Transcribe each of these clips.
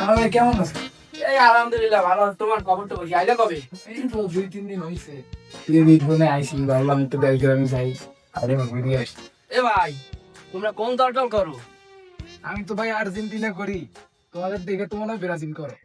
ভাই কেমন আছো? এই আলহামদুলিল্লাহ ভালো। তোমার খবর তো বলি, আইলে কবে? এই তো 2-3 দিন হইছে। ফোনে আইসি, ভাবলাম একটু আমি যাই। আরে ঘুরে আসি। এ ভাই, তোমরা কোন দল করো? আমি তো ভাই আর্জেন্টিনা করি, তোমাদের দেখে তো মনে হয় ব্রাজিল করে।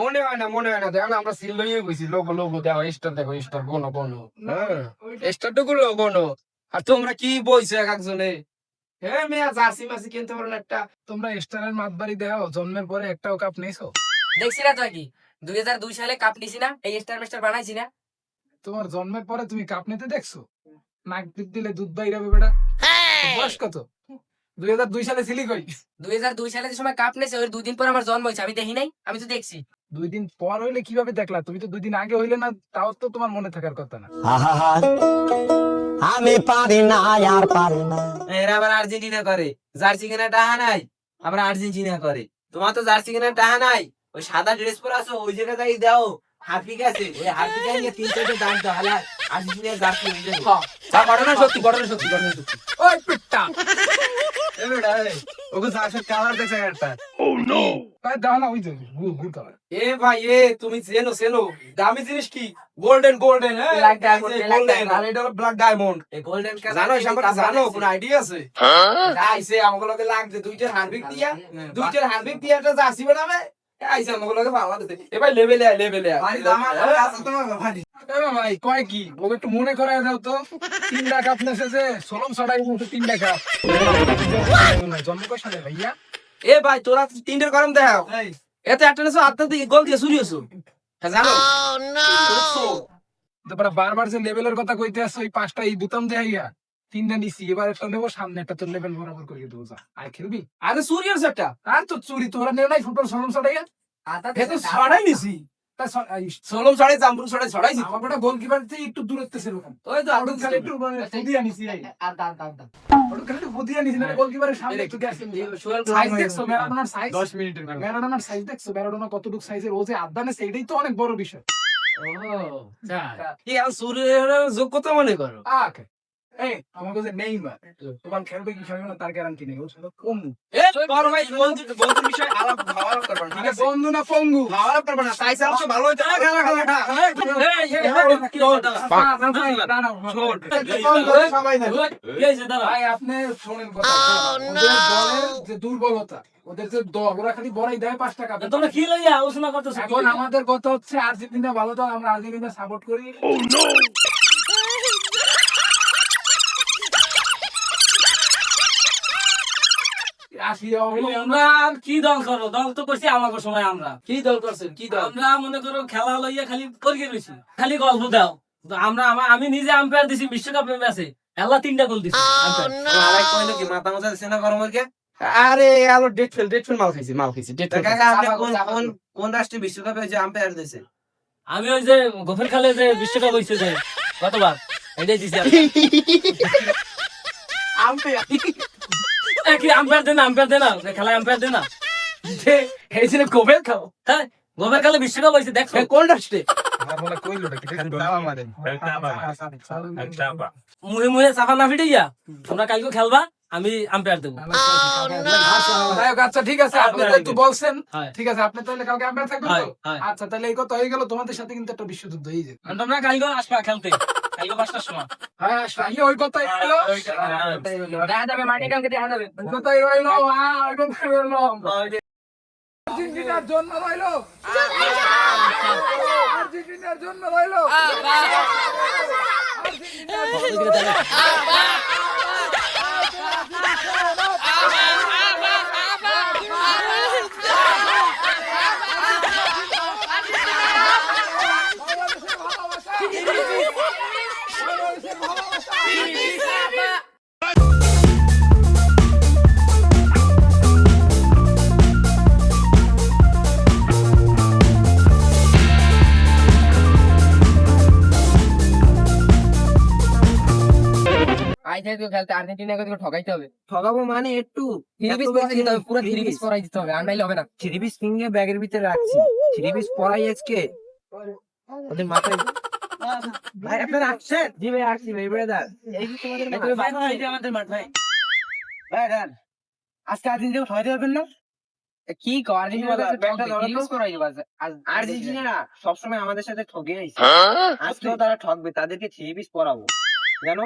মনে হয় না, মনে হয় না। দেখো না, আমরা সিল লইয়ে গেছি। লোগো লোগো দেখো, স্টার দেখো, স্টার গোনো গোনো। হ্যাঁ, স্টার তো গুলো গোনো। আর তোমরা কি বইছো এক একজনে? হ্যাঁ মেয়া, জার্সি মাসি কিনতে পারো না একটা? তোমরা স্টারের মাতবাড়ি দেও, জন্মের পরে একটাও কাপ নেইছো? দেখছি না তো কি 2002 সালে কাপ নিছি না, এই স্টার মাস্টার বানাইছি না। তোমার জন্মের পরে তুমি কাপ নিতে দেখছো? নাক টিপ দিলে দুধ বাইরাবে বেটা। বয়স কত? 2002 সালে ছিলি কই? 2002 সালে যে সময় কাপ নিছে ওই 2 দিন পর আমার জন্ম হয়েছে, আমি দেখি নাই? আমি তো দেখছি। 2 দিন পর হইলে কিভাবে দেখলা? তুমি তো 2 দিন আগে হইলে না, তাও তো তোমার মনে থাকার কথা না। আহা, আমি পারি না আর পারি না। এরা আবার আর্জেন্টিনা করে, জার্সি কেনার টাকা নাই, আবার আর্জেন্টিনা করে। তোমার তো জার্সি কেনার টাকা নাই, ওই সাদা ড্রেস পরে আছো, ওই জায়গায় যাই দাও হারপিক আছে, ওই হারপিক নিয়ে 3-4টা দাম দাও, হালা আর্জেন্টিনার জার্সি হয়ে যাবে। ঘটনা সত্যি, ঘটনা সত্যি, ঘটনা সত্যি। ওই পিটটা এ বেটা, এই, ওকে জার্সির কালার দেখছে একটা। তাই দাও না, ওই যে গুল গুল কালার। এ ভাই, তুমি চেনো চেনো দামি জিনিস কি? গোল্ডেন গোল্ডেন, হ্যাঁ Black diamond, black golden. diamond। আর এটা হলো ব্ল্যাক ডায়মন্ড। এই গোল্ডেন কাপ জানো এই সম্পর্কে জানো? কোনো আইডিয়া আছে? আইসে আমাগুলোকে লাগছে দুইটার হারবিক দিয়া, দুইটার হারবিক দিয়া একটা জার্সি বানাবে। আইসে আমাগুলোকে বাংলাদেশে। এ ভাই লেভেলে আয়, লেভেলে আয়। এ ভাই কয় কি, ওকে একটু মনে করায় দাও তো। 3টা কাপ নেছে যে, সোলম ছড়াই মতো 3টা কাপ। জন্ম কয় সালে ভাইয়া? এ ভাই, তোরা তিনটের গরম দেখাও। এতে একটা নেছো, আটটা দিয়ে গোল দিয়ে চুরি হছো। হ্যাঁ জানো? তারপরে বারবার যে লেভেলের কথা কইতে আসছো, ওই 5টা এই বোতাম দেখাইয়া 3টা নিছি, এবার একটা নেবো, সামনে একটা তোর লেভেল বরাবর করিয়ে দেবো। যা আর খেলবি? আরে চুরি হচ্ছে একটা। আর তো চুরি তোরা নেও নাই ফুটবল সোলম ছড়াইয়া? এ তো ছড়াই নিছি। তা সোলম ছড়াই, জাম্বুর ছড়াই ছড়াইছি। আমার বেটা গোলকিপার থেকে একটু দূরত্বে ছিল। ওই তো ওটা খালি একটু ফুদিয়া নিছি রে। ওটা খালি একটু ফুদিয়া নিছি না, গোলকিপারের সামনে একটু গেছে। সাইজ দেখছো ম্যারাডোনার সাইজ? 10 মিনিটের ম্যারাডোনার সাইজ দেখছো? ম্যারাডোনা কতটুকু সাইজের, ও যে আদানে সেইটাই তো অনেক বড় বিষয়। কি আর চুরির যোগ্যতা মনে করো? আকে এই আমাকে যে নেইমার তোমার খেলবে কি খেলবে না তার গ্যারান্টি নেই, ও ছিল পঙ্গু। এ বড় ভাই, বন্ধুর বিষয় আলাপ আলাপ করবা না, ঠিক আরে আছে? বন্ধু না পঙ্গু। আলাপ করবা না, তাই চাও তো ভালো হইতো। খেলা খেলাটা ভাই আপনি শোনেন কথা, ওদের দলের যে দুর্বলতা, ওদের যে দল, ওরা খালি বড়াই দেয় 5 টাকা। তোমরা কি লইয়া আলোচনা করতেছো? এখন আমাদের কথা হচ্ছে আর্জেন্টিনা ভালো দল, আমরা আর্জেন্টিনা সাপোর্ট করি। রাশিয়া হলো আমরা আর কি দল করো? দল তো করছি আমাকে সময়। আমরা কি দল করছেন? কি দল? আমরা মনে করো খেলা লইয়া খালি পরিকে রইছি, খালি গল্প দাও। তো আমি নিজে আম্পায়ার দিছি বিশ্বকাপ ম্যাচে, এলা 3টা গোল দিছি আম্পায়ার। আলাই কইলো কি মাথা মোজা দিছে না গরমের কে? আরে আলো ডেট ফেল মাল খাইছি, মাল খাইছি ডেট তা ফেল। কাকা, আপনি কোন রাষ্ট্রীয় বিশ্বকাপে যে আম্পায়ার দিছে? আমি ওই যে গোফের খালে যে বিশ্বকাপ হয়েছে যে গতবার, এটাই দিছি আমি। এ কি আম্পায়ার দেনা? আম্পায়ার দেনা খেলায় আম্পায়ার দেনা? এই ছিল কোবেল খাও। হ্যাঁ, গোফের খালে বিশ্বকাপ হয়েছে দেখছো? কোন রাষ্ট্রে? আমার বলে কইলোটা কি মুহে মুহে চাপা না ফিটাইয়া তোমরা কালকে খেলবা, আমি আম্পায়ার দেবো। আচ্ছা ঠিক আছে, আপনি তো একটু বলছেন। হয়। ঠিক আছে, আপনি তাহলে কালকে আম্পায়ার থাকবেন তো? হয়। আচ্ছা তাহলে এই কথা হয়ে গেল, তোমাদের সাথে কিন্তু একটা বিশ্বযুদ্ধ হয়ে যাবে। আর তোমরা কালকে আসবা খেলতে, কালকে 5টার সময়। হ্যাঁ আসলে ওই কথাই হলো, দেখা যাবে মাঠে, কালকে দেখা যাবে। ওই কথাই রইলো, ওই কথাই রইলো। আর্জেন্টিনার জন্য রইলো, আর্জেন্টিনার জন্য রইলো। বাংলাদেশের ভালোবাসা, বাংলাদেশের ভালোবাসা। খেলতে আর্জেন্টিনাকে ঠকাইতে হবে। ঠকাবো মানে একটু পুরো 3 পিস পরাই দিতে হবে, আর নাইলে হবে না। 3 পিস কিনে ব্যাগের ভিতরে রাখছি। 3 পিস পরাই আজকে ওদের মাথায়। ভাই আপনারা আসছেন? জি ভাই আসছি ভাই, ব্রাদার। এই যে তোমাদের মাঠ। ভাই, এটা আমাদের মাঠ ভাই। ভাই ডান, আজকে আর্জেন্টিনা ঠকাইতে পারবেন না? কি আর্জেন্টিনা সবসময় আমাদের সাথে ঠকে আইছে, আজকেও তারা ঠকবে, তাদেরকে 3 পিস পরাবো জানো।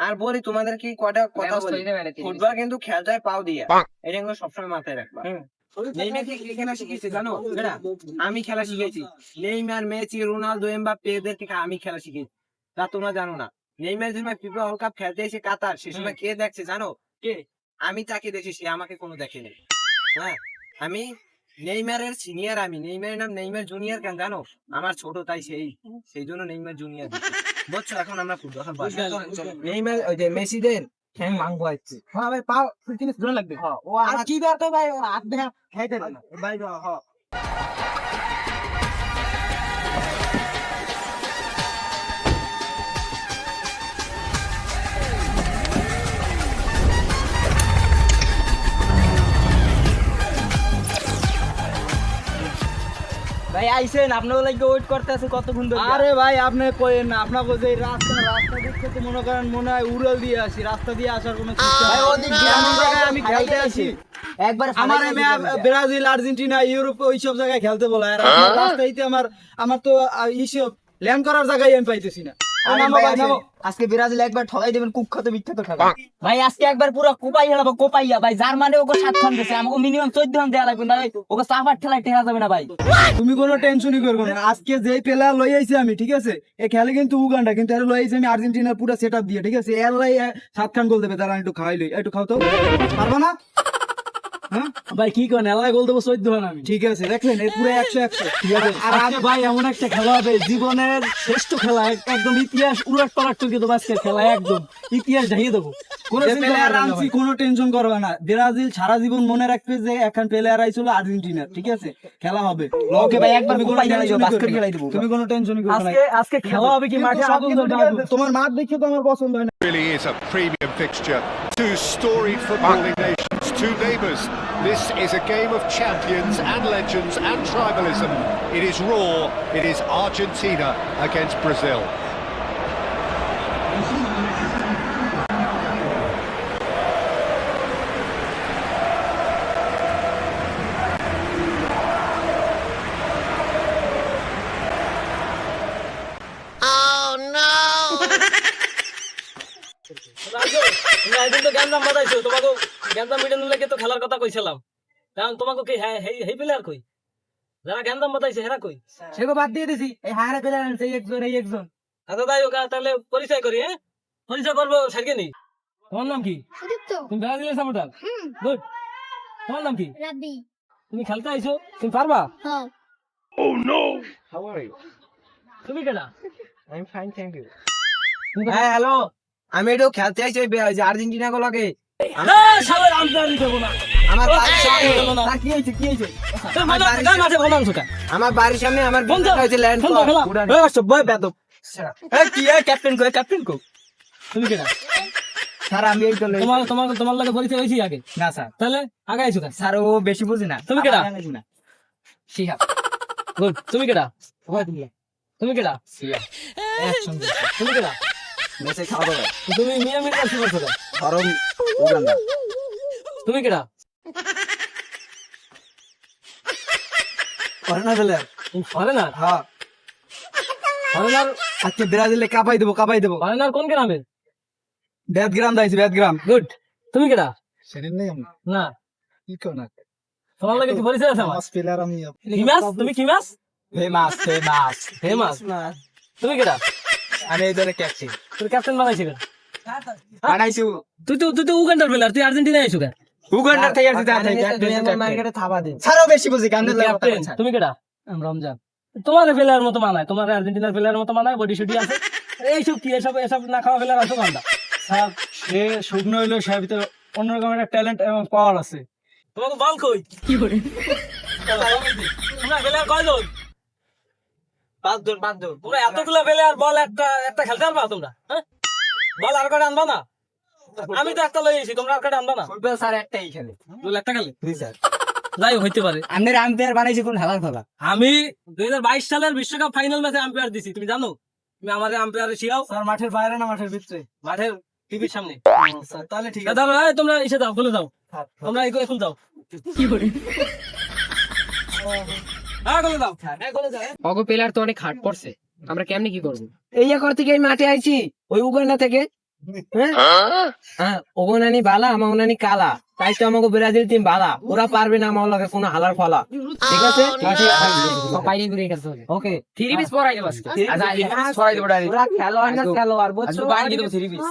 আর বলি তোমাদের কি কটা কথা বলি, ফুটবল কিন্তু খেলতে হয় পাও দিয়া, এটা কিন্তু সবসময় মাথায় রাখবা। নেইমার কে খেলা শিখেছে জানো বেটা? আমি খেলা শিখেছি। নেইমার, মেসি, রোনালদো, এমবাপ্পে এদেরকে আমি খেলা শিখেছি, তা তোমরা জানো না। নেইমার যখন ফিফা ওয়ার্ল্ড কাপ খেলতে এসে কাতার, সে সময় কে দেখছে জানো? কে? আমি তাকে দেখি, সে আমাকে কোনো দেখেনি। হ্যাঁ, আমি নেইমারের সিনিয়র, আমি নেইমারের নাম নেইমার জুনিয়র কেন জানো? আমার ছোট, তাই সেই জন্য নেইমার জুনিয়র বুঝছো। এখন আমরা ফুটবল নেইমার ওই যে মেসিদের ঠ্যাং ভাঙবো হচ্ছে। হ্যাঁ ভাই, পাও 15 মিনিট লাগবে। হ্যাঁ, ও আর কি ব্যাপার তো ভাই, ও হাত দেখা খাইতে না ভাই। হ্যাঁ ভাই আইছেন, আপনার লাগি ওয়েট করতে আছে কতক্ষণ ধরে? আরে ভাই আপনি কইেন না, আপনাকে যে রাস্তা দেখতে তো মনে করেন মনে হয় উড়াল দিয়ে আসি, রাস্তা দিয়ে আসার কোনো ভাই ওদিক দিয়ে এমন জায়গায় আমি খেলতে আসি। একবার আমার ব্রাজিল, আর্জেন্টিনা, ইউরোপ ওইসব জায়গায় খেলতে বলা, আর আপনার রাস্তাইতে আমার তো এইসব ল্যান্ড করার জায়গায় আমি পাইতেছি না। আজকে ব্রাজিল একবার ঠকাই দেবেন, কুখ্যাত বিখ্যাত খেলা। ভাই আজকে একবার পুরো কোপাই হেলাবো, কোপাইয়া ভাই। জার্মানি ওকে 7 খান দিছে, আমাকে মিনিমাম 14 খান দেয়া লাগবে না ভাই। ওকে সাফার ঠেলায় ঠেলা যাবে না ভাই। তুমি কোনো টেনশনই করবো না, আজকে যেই প্লেয়ার লই আইছি আমি, ঠিক আছে, এই খেলে কিন্তু উগান্ডা, কিন্তু এর লই আইছি আমি আর্জেন্টিনার পুরো সেটআপ দিয়ে, ঠিক আছে। এর লাই 7 খান গোল দেবে, তারা একটু খাওয়াই লই, একটু খাও তো, পারবা না? হ্যাঁ ভাই কি করেন, এলাই গোল দেবো 14 খান আমি। ঠিক আছে, দেখলেন এর পুরো 100 ঠিক আছে। আর আজকে ভাই এমন একটা খেলা হবে, জীবনের শ্রেষ্ঠ খেলা, একদম ইতিহাস উলট পালট করে দেবো আজকের খেলা, একদম ইতিহাস ঢাইয়ে দেবো। কোনো যে চিন্তা প্লেয়ার করবেন না আনছি ভাই। কোনো টেনশন করবে না, ব্রাজিল সারা জীবন মনে রাখবে যে এখন প্লেয়ার আইছিল আর্জেন্টিনার, ঠিক আছে, খেলা হবে। ওকে ভাই, একবার তুমি কোনো কোপাই হেলাই টেনশনই দেবো, বাস্কেট করবে না। খেলাই দেবো। তুমি কোনো টেনশনই করবে না। আজকে খেলা হবে কি মাঠে আগুন ধরবে, আগুন। তোমার মাঠ দেখে তো আমার পছন্দ হয় না। Really is a premium fixture. Two storied footballing nations, two neighbours. This is a game of champions and legends and tribalism. It is raw. It is Argentina against Brazil. তুমি একদিন তো গ্যান্দাম বাজাইছো, তোমাকে গ্যান্দাম মিডল লেগে তো খেলার কথা কইছিলাম। কারণ তোমাকে কি হেই প্লেয়ার কই, যারা গ্যান্দাম বাজাইছে হেরা কই? সেগো বাদ দিয়ে দিছি, এই হারে প্লেয়ার আনছে এই একজন। আচ্ছা তাই হোক, তাহলে পরিচয় করি। হ্যাঁ, পরিচয় করবো সারকে নেই। তোমার নাম কি? সুদীপ্ত। তুমি ব্রাজিলের সাপোর্টার? গুড। তোমার নাম কি? রাব্বি। তুমি খেলতে আইছো, তুমি পারবা? হ্যাঁ। How are you? তুমি কেনা? I'm fine, thank you. হ্যাঁ হ্যালো, আমি একটু খেলতে আইছি ওই যে আর্জেন্টিনা গো লাগে। শালার আম্পায়ার দেবো না। আমার বাড়ির সামনে না, কি হইছে কি হইছে? মাঝে বলান সুকা। আমার বাড়ির সামনে আমার বন্ধ হইছে ল্যান্ড বন্ধ খেলা। ওই আসো বয় বেদব। এই কি ক্যাপ্টেন কো? তুমি কেনা? স্যার আমি এই দলে। তোমার লাগে পরিচয় হইছি আগে? না স্যার। তাহলে আগে আইছো কেন? স্যার ও বেশি বুঝি না। তুমি কেডা? শিহাব। গুড। তুমি কেডা? ওই দিলে। তুমি কেডা? শিহাব। অ্যাকশন। তুমি কেডা? মেসে খাওয়া দাও। তুমি মিয়ামি কাছে করছো কেন? গরম উগান্ডা। তুমি কেডা? Foreigner player. তুমি ফরেনার? হ্যাঁ, ফরেনার? আজকে ব্রাজিলে কাপাই দেবো। ফরেনার কোন গ্রামের? ব্যাদগ্রাম দাইছি, ব্যাদগ্রাম। গুড। তুমি কেডা? সেদিন নেই আমি না। কি কর না তোমার লাগে কি পরিচয় আছে আমার? প্লেয়ার আমি। কি মাছ? তুমি কি মাছ? ফেমাস। ফেমাস। তুমি কেডা? আমি এই দলে ক্যাপ্টেন। তুই ক্যাপ্টেন বানাইছি কেন? বানাইছি। তুই তো উগান্ডার প্লেয়ার, তুই আর্জেন্টিনা আইছো কেন? উগান্ডা থেকে আসছে তার থেকে ক্যাপ্টেন মার্কেটে থাবা দিন। স্যারও বেশি বুঝি কান্দে ক্যাপ্টেন তুমি কেডা? আমি রমজান। তোমার প্লেয়ার মতো মানায়, তোমার আর্জেন্টিনার প্লেয়ার মতো মানায়, বডি শুডি আছে। এইসব কি এসব না খাওয়া প্লেয়ার আছে বান্দা। স্যার সে শুকনো হইলেও সে ভিতরে অন্যরকম একটা ট্যালেন্ট এবং পাওয়ার আছে। তোমাকে বল কই? কি করে? তোমরা প্লেয়ার কয়জন? 5 জন। তোমরা এতগুলা প্লেয়ার, বল একটা খেলতে পারবা তোমরা? হ্যাঁ, বল আর কটা আনবা না? আমি তো একটা লই আইছি, তোমরা আর কটা আনবা না? ফুটবল স্যার একটাই খেলে। বল একটা খেলে। জি স্যার। যাই হইতে পারে। আমাদের আম্পায়ার বানাইছে কোন খেলার কথা? আমি 2022 সালের বিশ্বকাপ ফাইনাল ম্যাচে আম্পায়ার দিছি, তুমি জানো? তুমি আমাদের আম্পায়ার শিখাও। স্যার মাঠের বাইরে না মাঠের ভিতরে? মাঠের টিভির সামনে। স্যার তাহলে ঠিক আছে। দাদা তোমরা এসে যাও, খুলে যাও, তোমরা এখন যাও। অগো প্লেয়ার তো অনেক হার্ড পড়ছে, আমরা কেমনে কি করবো? এই একর থেকে এই মাঠে আইছি ওই উগান্ডা থেকে। হ্যাঁ ওগোনানি বালা আমার ওনানি কালা, তাই তো আমাকে ব্রাজিল টিম বালা, ওরা পারবে না আমার লগে কোনো হালার ফালা। ঠিক আছে বাইরে ঘুরে গেছে ওকে। 3 পিস পরাই দেব আজকে। পরাই দেব ডাইরেক্ট। ওরা খেলোয়াড় না খেলোয়াড় বুঝছো? বাইরে দেব 3 পিস।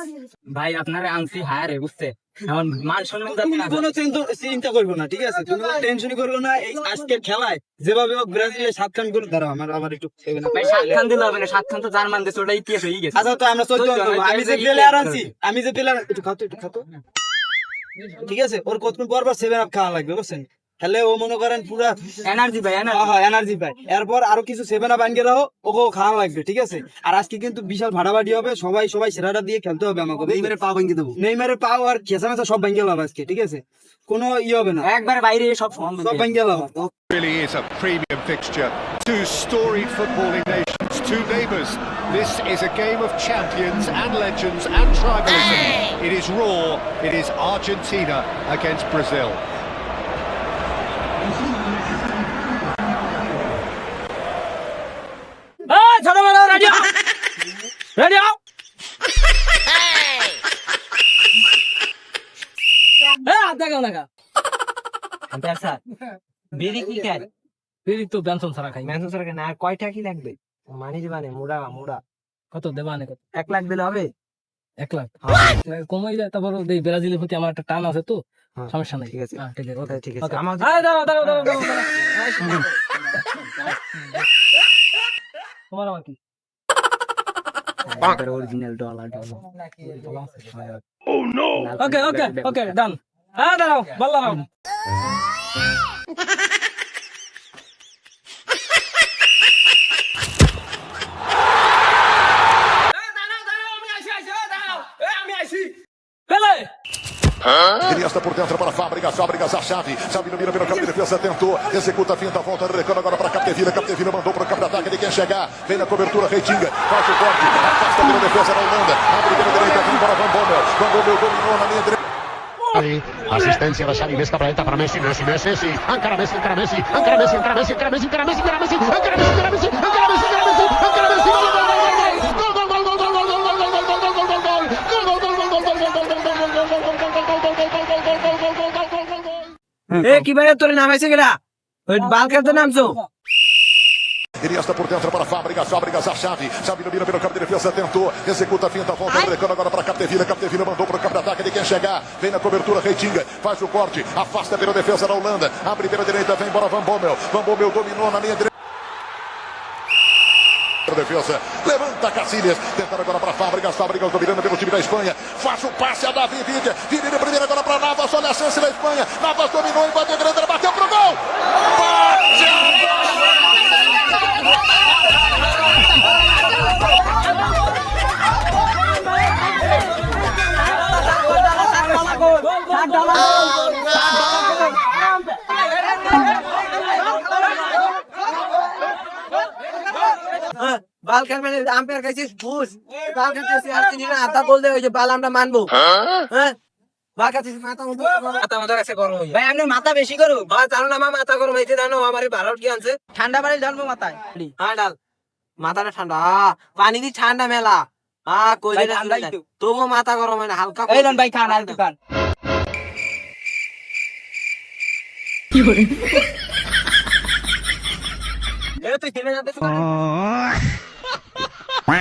ভাই আপনারা আনছি হায়ারে বুঝতে, এখন মান সম্মান যাবে তুমি না। কোনো চিন্তা করবো না, ঠিক আছে? তুমি টেনশনই করবো না। এই আজকের খেলায় যেভাবে হোক ব্রাজিলের 7 খান করে দাঁড়াও, আমার আবার একটু ভাই 7 খান দিলে হবে না, 7 খান তো জার্মান দেশ, ওটা ইতিহাস হয়ে গেছে। আচ্ছা তো আমরা 14 জন করবো। আমি যে প্লেয়ার আছি, একটু খাতো ঠিক আছে? ওর কতক্ষণ পর 7 আপ খাওয়া লাগবে বুঝছেন? তাহলে ও মনে করেন পুরা এনার্জি ভাই, এনার্জি পায়। এরপর আরো কিছু 7 আপ আনকে রাখো, ওকে খাওয়া লাগবে, ঠিক আছে? আর আজকে কিন্তু বিশাল ভাড়াবাড়ি হবে, সবাই সেরাটা দিয়ে খেলতে হবে আমাকে। নেইমারের পা ভেঙে দেবো, নেইমারের পা আর খেসা মেসা সব ভেঙে লাভ আজকে, ঠিক আছে? কোনো হবে না, একবার বাইরে সব সমান সব ভেঙে লাভ। Really is a premium fixture. Two storied footballing nations, two neighbours. This is a game of champions and legends and tribalism. It is raw. It is Argentina against Brazil. ছোট বড় রেডি রেডি দেখা দেখা sir বেরি কি খায়? ফিরি তো Benson ছাড়া খাই। ম্যানচেস্টার সরকার না, আর কয়টা কি লাগবে? মানি দিবানে মুড়া কত দেবানে কত? 1 লাখ দিলে হবে? 1 লাখ কমাই যায়, তারপর এই ব্রাজিলের প্রতি আমার একটা টান আছে তো, সমস্যা নাই। ঠিক আছে হ্যাঁ, ঠিক আছে ওকে ঠিক আছে। ওকে। আমার দাঁড়াও তোমার আমার কি অরিজিনাল ডলার ওকে ওকে ওকে ডান। হ্যাঁ দাঁড়াও বললাম পেলে Iniesta por dentro para Fábricas, Fábricas a chave domina pelo campo de defesa, tentou, executa a finta, volta, recando agora para Capdevila, mandou para o campo de ataque de quem chegar, vem na cobertura, Reitinga, faz o corte, afasta pela defesa da Holanda, abre pela direita, vem para Van Bommel dominou na linha direita. Assistència da Xavi, més cap a para Messi, encara Messi, এ কি বাইরে তোর নামাইছে কেডা? ওই বাল খেলতে নামছো? Iniesta por dentro para Fábricas, Fábricas a chave domina pelo campo de defesa, tentou, executa a finta, volta, recando agora para Capdevila, mandou para o campo de ataque de quem chegar, vem na cobertura, Reitinga, faz o corte, afasta pela defesa da Holanda, abre pela direita, vem embora Van Bommel dominou na linha direita. Defesa, levanta Casillas, tentando agora para Fábricas dominando pelo time da Espanha, faz o passe a Davi Villa de primeira agora para Navas, olha a chance da Espanha, Navas dominou, invadiu grande, bateu pro gol! বাল খেলবে umpire কাছে ঘুষ, বাল খেলতেছি Argentina আধা গোল দেয়, ওই যে বাল আমরা মানবো? হ্যাঁ বাল খেলতেছি মাথা কাছে গরম হয়ে ভাই আপনি মাথা বেশি করুন। ভাই জানো না মা মাথা গরম হয়েছে, জানো আমার ভালো কি আনছে? ঠান্ডা পানি ঢালবো মাথায়। হ্যাঁ ডাল মাথাটা ঠান্ডা, পানি দি ঠান্ডা মেলা কই ঠান্ডা, তবুও মাথা গরম হয় না হালকা। এই লন ভাই খান আর দোকান তুই খেলে যাতে